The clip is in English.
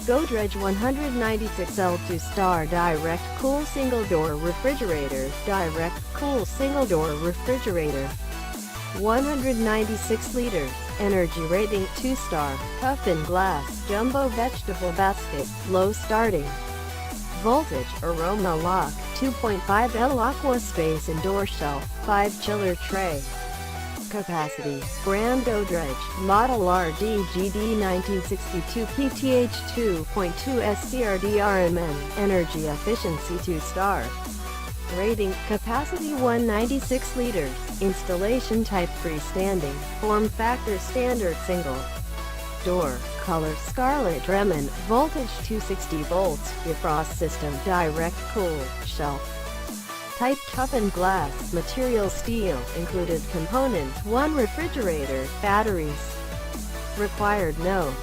Godrej 196L2 Star Direct Cool Single Door Refrigerator. Direct Cool Single Door Refrigerator. 196 liters. Energy rating 2-star. Toughened glass. Jumbo vegetable basket. Low starting voltage. Aroma lock. 2.5L aqua space and door shelf. 5 chiller tray. Capacity. Brand Godrej. Model RDGD 1962 PTH 2.2 Scr Drmn Energy Efficiency 2-star. Rating. Capacity 196 liters. Installation type freestanding. Form factor standard single. Door. Color Scarlet Dremin. Voltage 260 volts. Defrost system. Direct cool. Shelf type toughened glass. Material steel. Included components 1 refrigerator. Batteries required no.